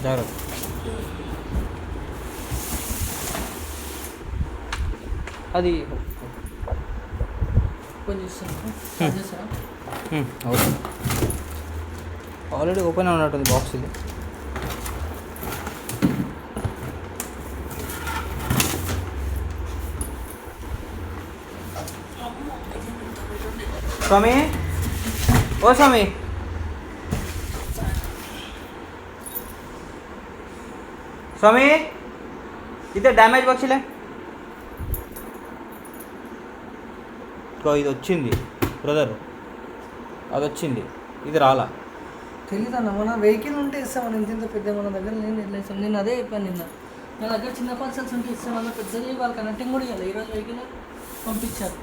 జాగ్రత్త. అది అవుతుంది. ఆల్రెడీ ఓపెన్ ఉన్నట్టుంది బాక్స్ ఇది. స్వామి, ఓ స్వామి, స్వామి ఇదే డ్యామేజ్ బాక్స్లే. ఇది వచ్చింది బ్రదర్, అది వచ్చింది, ఇది రాలా. తెలీదన్న, మన వెహికల్ ఉంటే ఇస్తామని ఇంత పెద్ద మన దగ్గర నేను వెళ్ళేసాం. నేను అదే చెప్పాను నిన్న, నా దగ్గర చిన్న పార్సల్స్ ఉంటే ఇస్తామన్న, పెద్దది వాళ్ళు కనెక్టింగ్ కూడా ఇవ్వాలి. ఈరోజు వెహికల్ పంపించారు.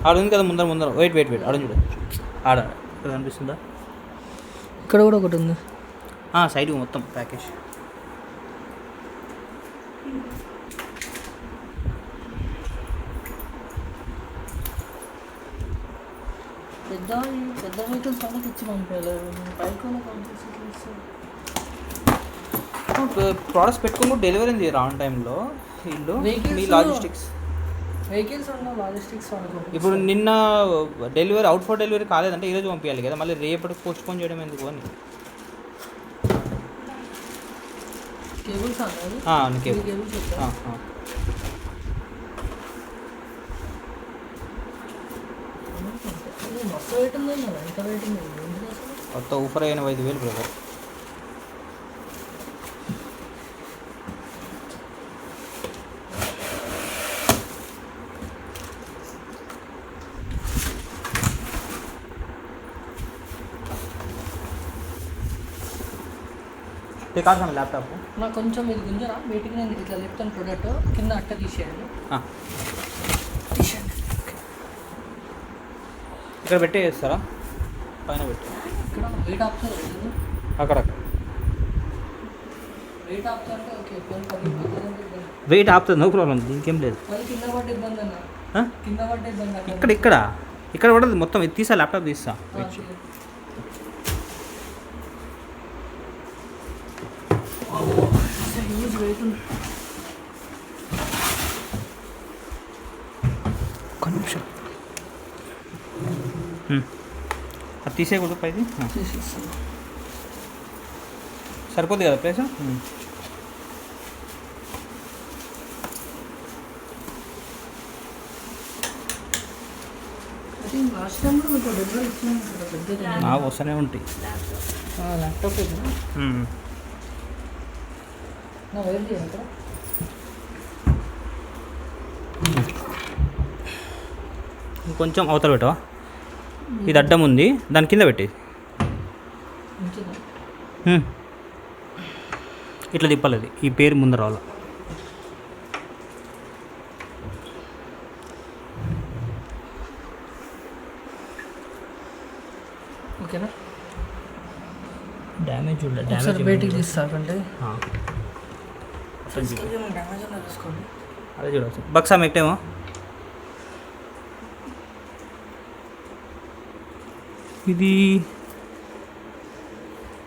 ఆడ ఉంది కదా ముందర. వెయిట్ ఆడ చూడు, ఆడ ఇక్కడ కనిపిస్తుందా? ఇక్కడ కూడా ఒకటి ఉంది సైడ్ మొత్తం ప్యాకేజ్. పెద్ద వెహికల్స్ వాళ్ళకి ఇచ్చి పంపించలేదు. ప్రోడక్ట్స్ పెట్టుకుని డెలివరీ ఉంది రాను టైంలో వీళ్ళు. మీ లాజిస్టిక్స్ వెహికల్స్ లాజిస్టిక్స్ ఇప్పుడు నిన్న డెలివరీ అవుట్ ఫర్ డెలివరీ కాలేదంటే ఈరోజు పంపించాలి కదా, మళ్ళీ రేపటికి పోస్ట్పోన్ చేయడం ఎందుకు అని. కేబుల్స్ మొత్తం ఊఫర్ 85,000 బ్రదర్. కాదు ల్యాప్టాప్ నాకు కొంచెం ఇది గుంజరా, వీటికి నేను ఇట్లా చెప్తాను. ప్రొడక్ట్ కింద అట్ట తీసేయండి. ఇక్కడ పెట్టే చేస్తారా? పైన పెట్టి ఇక్కడ వెయిట్ ఆప్షన్ అక్కడక్కడ వెయిట్ ఆప్షన్ అంటే ఓకే. వెయిట్ ఆపుతుంది, నో ప్రాబ్లం, ఇంకేం లేదు. కింద పడ్డ ఇబ్బంది అన్న, కింద పడ్డ ఇబ్బంది. ఇక్కడ పడదు మొత్తం. ఇది తీసా, ల్యాప్టాప్ తీస్తా. ఒక్క నిమిషం అది తీసేయకూడదు పైది. సరిపోద్ది కదా ప్లేస్. వస్తూనే ఉంటాయి. ల్యాప్టాప్ కొంచెం అవతల పెట్టవా? ఇది అడ్డం ఉంది, దాని కింద పెట్టి ఇట్లా తిప్పాలి. ఈ పేరు ముందర రావాలి. ఓకేనా? డ్యామేజ్ బయటికి తీస్తాకంటే అదే చూడవచ్చు. బక్సా మెక్టేమో ఇది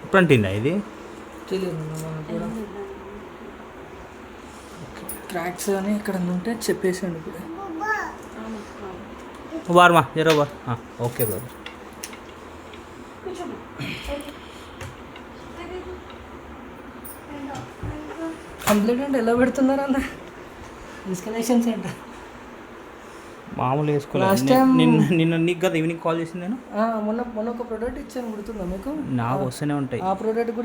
ఇప్పుడు అంటుందా? ఇది తెలియదు. క్రాక్స్ అని ఇక్కడ ఉంటే చెప్పేసాను. ఇప్పుడు బార్మా జరో బార్. Okay brother. కంప్లీట్ అంటే ఎలా పెడుతున్నారు అన్న? ఇన్స్టలేషన్స్ ఏంట మామూలు వేసుకోలేదు. నిన్న నీకు కదా ఈవినింగ్ కాల్ చేసింది నేను. మొన్న ఒక ప్రోడక్ట్ ఇచ్చాను, గుర్తుందా మీకు? నాకు వస్తూనే ఉంటాయి ఆ ప్రోడక్ట్ కూడా